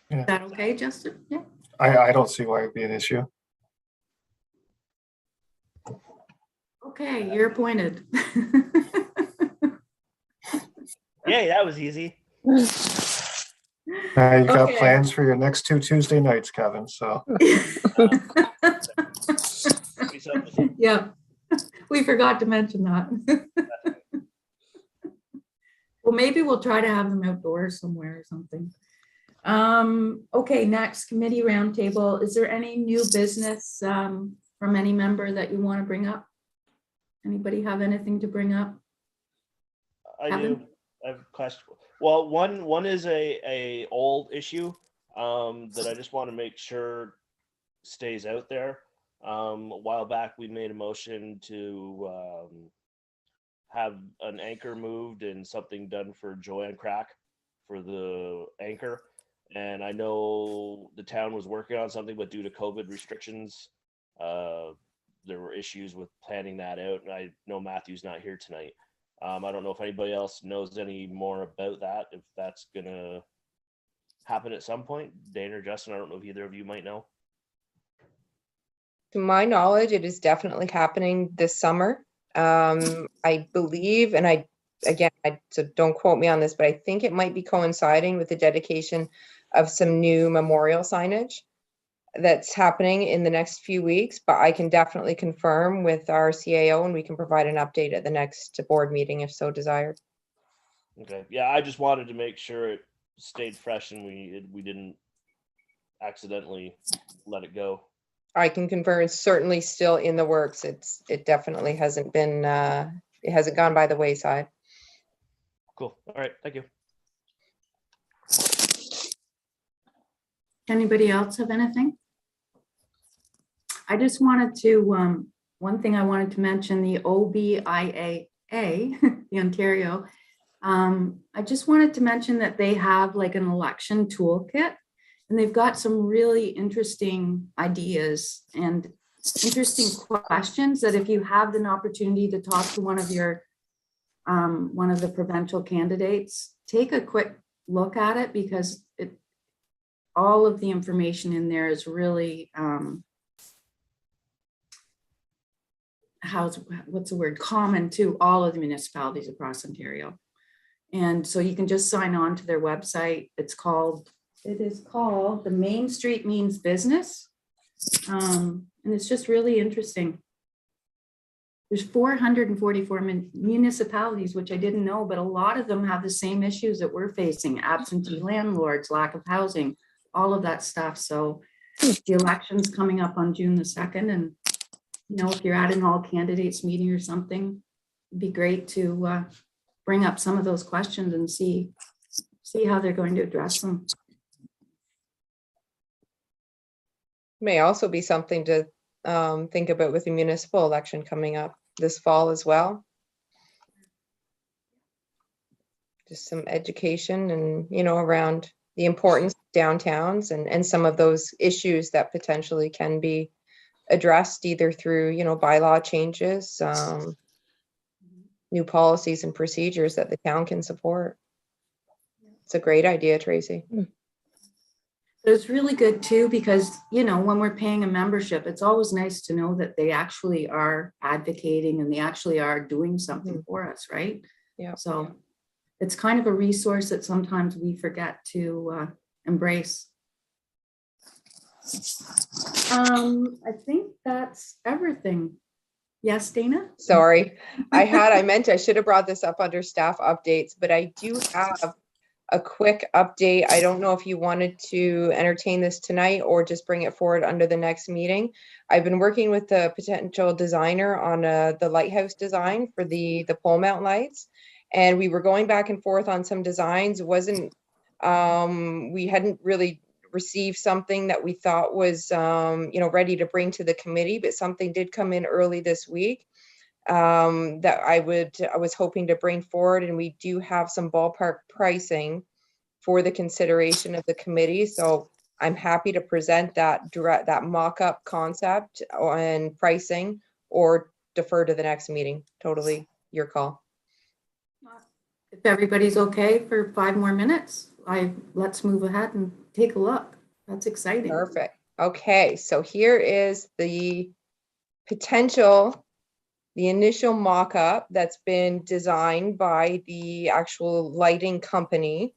Speaker 2: Is that okay, Justin? Yeah.
Speaker 5: I don't see why it'd be an issue.
Speaker 2: Okay, you're appointed.
Speaker 6: Yay, that was easy.
Speaker 5: Now you've got
Speaker 2: Okay.
Speaker 5: plans for your next 2 Tuesday nights, Kevin, so.
Speaker 6: Be something.
Speaker 2: Yeah, we forgot to mention that. Well, maybe we'll try to have them outdoors somewhere or something. Okay, next committee roundtable. Is there any new business from any member that you want to bring up? Anybody have anything to bring up?
Speaker 6: I
Speaker 2: Kevin?
Speaker 6: do. I have a question. Well, one is a old issue that I just want to make sure stays out there. A while back, we made a motion to have an anchor moved and something done for Joanne Crack for the anchor. And I know the town was working on something, but due to COVID restrictions, there were issues with planning that out. And I know Matthew's not here tonight. I don't know if anybody else knows any more about that, if that's gonna happen at some point. Dane or Justin, I don't know if either of you might know.
Speaker 1: To my knowledge, it is definitely happening this summer. I believe, and so don't quote me on this, but I think it might be coinciding with the dedication of some new memorial signage that's happening in the next few weeks, but I can definitely confirm with our CAO and we can provide an update at the next board meeting if so desired.
Speaker 6: Okay, yeah, I just wanted to make sure it stayed fresh and we didn't accidentally let it go.
Speaker 1: I can confirm it's certainly still in the works. It definitely hasn't been, it hasn't gone by the wayside.
Speaker 6: Cool. All right, thank you.
Speaker 2: Anybody else have anything? I just wanted to, one thing I wanted to mention, the OBIAA, the Ontario. I just wanted to mention that they have like an election toolkit and they've got some really interesting ideas and interesting questions that if you have an opportunity to talk to one of your, one of the provincial candidates, take a quick look at it because all of the information in there is really, what's the word, common to all of the municipalities across Ontario. And so you can just sign on to their website. It is called The Main Street Means Business. And it's just really interesting. There's 444 municipalities, which I didn't know, but a lot of them have the same issues that we're facing: absentee landlords, lack of housing, all of that stuff. So the election's coming up on June the 2nd. And, you know, if you're at an all candidates meeting or something, it'd be great to bring up some of those questions and see how they're going to address them.
Speaker 1: May also be something to think about with the municipal election coming up this fall as well. Just some education and, you know, around the importance of downtowns and some of those issues that potentially can be addressed either through, you know, bylaw changes, new policies and procedures that the town can support. It's a great idea, Tracy.
Speaker 2: It's really good too, because, you know, when we're paying a membership, it's always nice to know that they actually are advocating and they actually are doing something for us, right?
Speaker 1: Yeah.
Speaker 2: So it's kind of a resource that sometimes we forget to embrace. I think that's everything. Yes, Dana?
Speaker 1: Sorry, I should have brought this up under staff updates, but I do have a quick update. I don't know if you wanted to entertain this tonight or just bring it forward under the next meeting. I've been working with the potential designer on the lighthouse design for the pole mount lights. And we were going back and forth on some designs. It wasn't, we hadn't really received something that we thought was, you know, ready to bring to the committee, but something did come in early this week that I was hoping to bring forward, and we do have some ballpark pricing for the consideration of the committee. So I'm happy to present that mock-up concept and pricing, or defer to the next meeting. Totally your call.
Speaker 2: If everybody's okay for 5 more minutes, let's move ahead and take a look. That's exciting.
Speaker 1: Perfect. Okay, so here is the potential the initial mock-up that's been designed by the actual lighting company.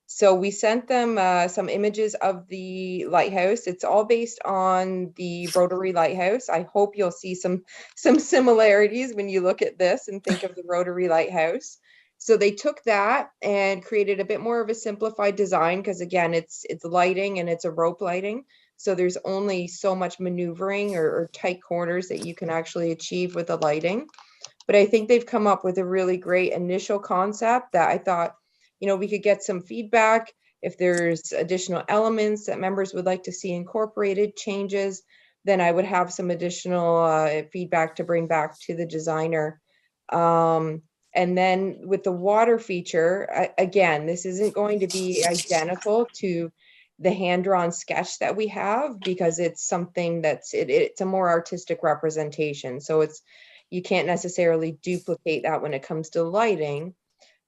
Speaker 1: So we sent them some images of the lighthouse. It's all based on the Rotary Lighthouse. I hope you'll see some similarities when you look at this and think of the Rotary Lighthouse. So they took that and created a bit more of a simplified design because again, it's lighting and it's a rope lighting. So there's only so much maneuvering or tight corners that you can actually achieve with the lighting. But I think they've come up with a really great initial concept that I thought, you know, we could get some feedback if there's additional elements that members would like to see incorporated, changes, then I would have some additional feedback to bring back to the designer. And then with the water feature, again, this isn't going to be identical to the hand-drawn sketch that we have because it's something that's, it's a more artistic representation. So it's, you can't necessarily duplicate that when it comes to lighting,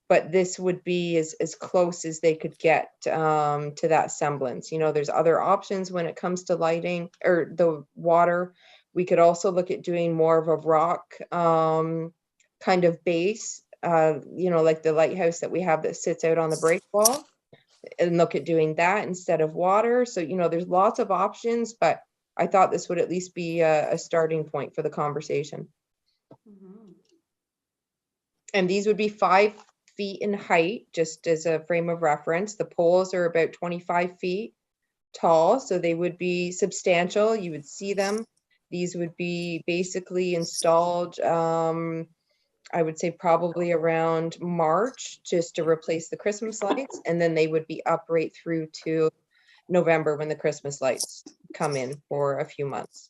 Speaker 1: but this would be as close as they could get to that semblance. You know, there's other options when it comes to lighting or the water. We could also look at doing more of a rock kind of base, you know, like the lighthouse that we have that sits out on the break wall, and look at doing that instead of water. So, you know, there's lots of options, but I thought this would at least be a starting point for the conversation. And these would be 5 feet in height, just as a frame of reference. The poles are about 25 feet tall, so they would be substantial. You would see them. These would be basically installed, I would say probably around March, just to replace the Christmas lights, and then they would be up right through to November when the Christmas lights come in for a few months.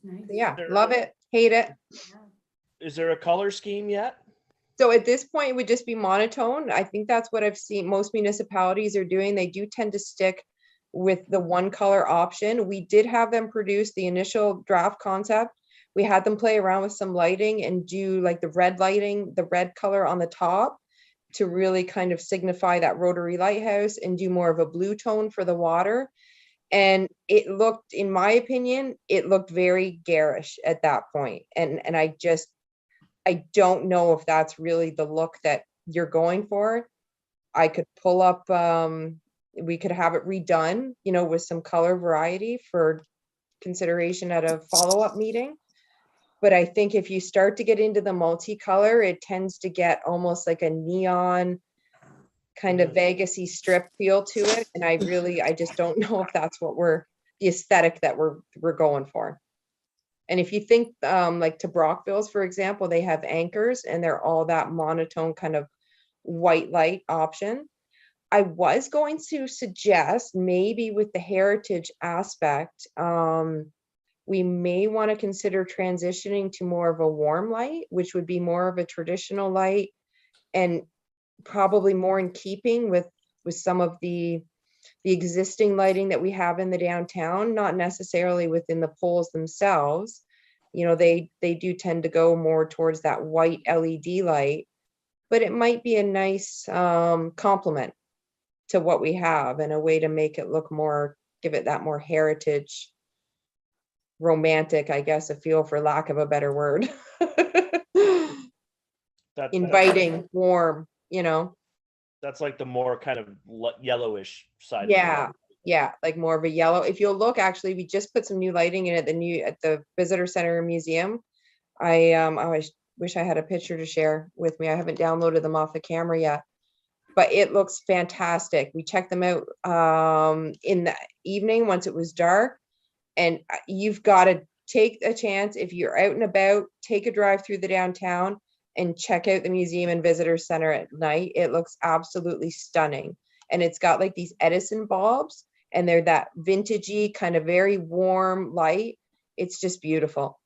Speaker 2: Nice.
Speaker 1: Yeah, love it, hate it.
Speaker 6: Is there a color scheme yet?
Speaker 1: So at this point, it would just be monotone. I think that's what I've seen most municipalities are doing. They do tend to stick with the one color option. We did have them produce the initial draft concept. We had them play around with some lighting and do like the red lighting, the red color on the top to really kind of signify that Rotary Lighthouse, and do more of a blue tone for the water. And it looked, in my opinion, it looked very garish at that point. And I don't know if that's really the look that you're going for. I could pull up, we could have it redone, you know, with some color variety for consideration at a follow-up meeting. But I think if you start to get into the multicolor, it tends to get almost like a neon kind of Vegas-y strip feel to it. And I just don't know if that's what the aesthetic that we're going for. And if you think like to Brockville's, for example, they have anchors and they're all that monotone kind of white light option. I was going to suggest maybe with the heritage aspect, we may want to consider transitioning to more of a warm light, which would be more of a traditional light and probably more in keeping with some of the existing lighting that we have in the downtown, not necessarily within the poles themselves. You know, they do tend to go more towards that white LED light, but it might be a nice complement to what we have and a way to make it look more, give it that more heritage, romantic, I guess, a feel, for lack of a better word. Inviting, warm, you know.
Speaker 6: That's like the more kind of yellowish side.
Speaker 1: Yeah, yeah, like more of a yellow. If you'll look, actually, we just put some new lighting in at the visitor center museum. I wish I had a picture to share with me. I haven't downloaded them off the camera yet, but it looks fantastic. We checked them out in the evening once it was dark, and you've got to take a chance. If you're out and about, take a drive through the downtown and check out the museum and visitor center at night. It looks absolutely stunning. And it's got like these Edison bulbs, and they're that vintagey kind of very warm light. It's just beautiful.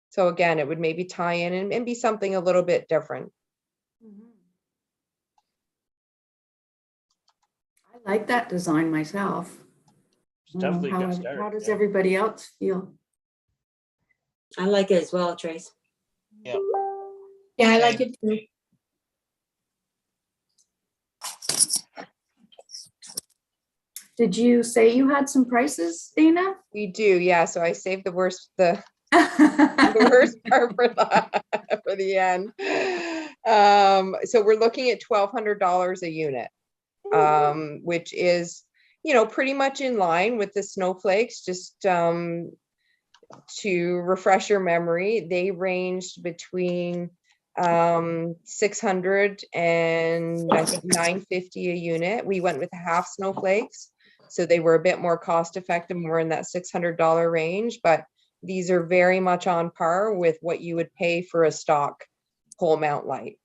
Speaker 1: So again, it would maybe tie in and be something a little bit different.
Speaker 2: I like that design myself.
Speaker 6: It's definitely a good
Speaker 2: How
Speaker 6: start.
Speaker 2: does everybody else feel?
Speaker 8: I like it as well, Trace.
Speaker 3: Yeah.
Speaker 7: Yeah, I like it too.
Speaker 2: did you say you had some prices, Dana?
Speaker 1: We do, yeah. So I saved the worst part for the end. So we're looking at $1,200 a unit, which is, pretty much in line with the snowflakes. Just to refresh your memory, they ranged between 600 and I think 950 a unit. We went with half snowflakes, so they were a bit more cost effective, more in that $600 range, but these are very much on par with what you would pay for a stock pole mount light.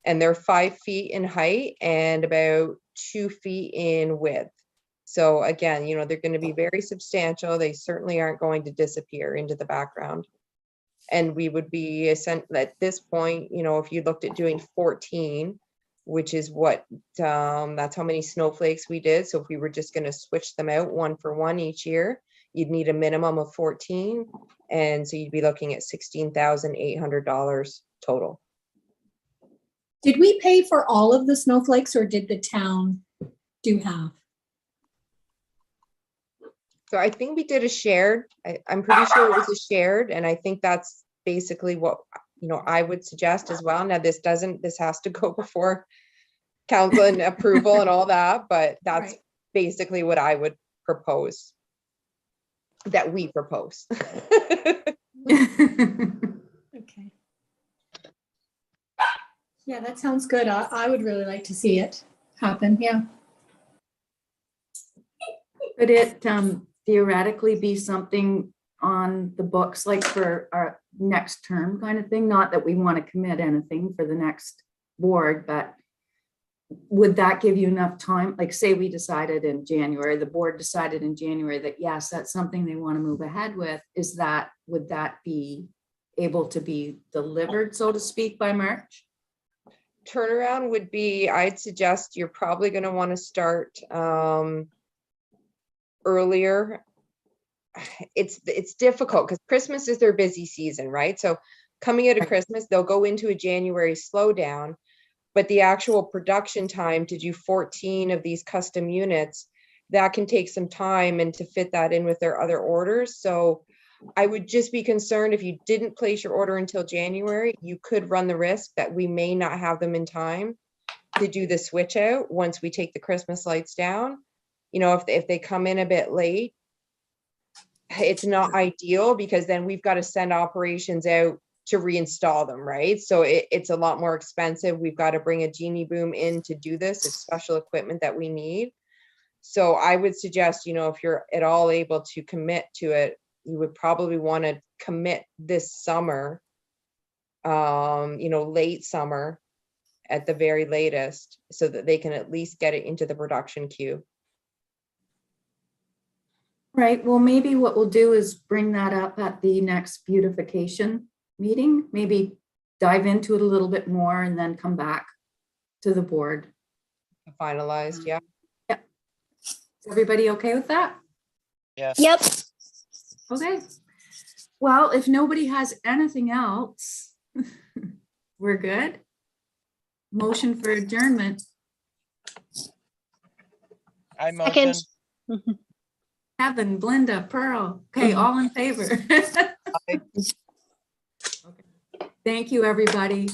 Speaker 1: And they're 5 feet in height and about 2 feet in width. So again, they're going to be very substantial. They certainly aren't going to disappear into the background. And we would be at this point, if you looked at doing 14, which is what, that's how many snowflakes we did. So if we were just going to switch them out one for one each year, you'd need a minimum of 14. And so you'd be looking at $16,800 total.
Speaker 7: Did we pay for all of the snowflakes or did the town do half?
Speaker 1: So I think we did a shared, I'm pretty sure it was a shared, and I think that's basically what, I would suggest as well. Now, this has to go before council and approval and all that, but that's
Speaker 7: Right.
Speaker 1: basically what I would propose, that we propose.
Speaker 7: Okay. Yeah, that sounds good. I would really like to see it happen. Yeah.
Speaker 2: Could it theoretically be something on the books, like for our next term kind of thing? Not that we want to commit anything for the next board, but would that give you enough time? Like, say we decided in January, the board decided in January that yes, that's something they want to move ahead with. Would that be able to be delivered, so to speak, by March?
Speaker 1: Turnaround would be, I'd suggest you're probably going to want to start earlier. It's difficult because Christmas is their busy season, right? So coming out of Christmas, they'll go into a January slowdown, but the actual production time to do 14 of these custom units, that can take some time, and to fit that in with their other orders. So I would just be concerned if you didn't place your order until January, you could run the risk that we may not have them in time to do the switch out once we take the Christmas lights down. If they come in a bit late, it's not ideal, because then we've got to send operations out to reinstall them, right? So it's a lot more expensive. We've got to bring a genie boom in to do this. It's special equipment that we need. So I would suggest, if you're at all able to commit to it, you would probably want to commit this summer, late summer at the very latest, so that they can at least get it into the production queue.
Speaker 2: Right. Well, maybe what we'll do is bring that up at the next beautification meeting, maybe dive into it a little bit more and then come back to the board.
Speaker 1: Finalized, yeah.
Speaker 2: Yep. Is everybody okay with that?
Speaker 3: Yes.
Speaker 4: Yep.
Speaker 2: Okay. Well, if nobody has anything else, we're good. Motion for adjournment.
Speaker 3: I motion.
Speaker 4: Second.
Speaker 2: Kevin, Belinda, Pearl. Okay, all in favor. Okay. Thank you, everybody.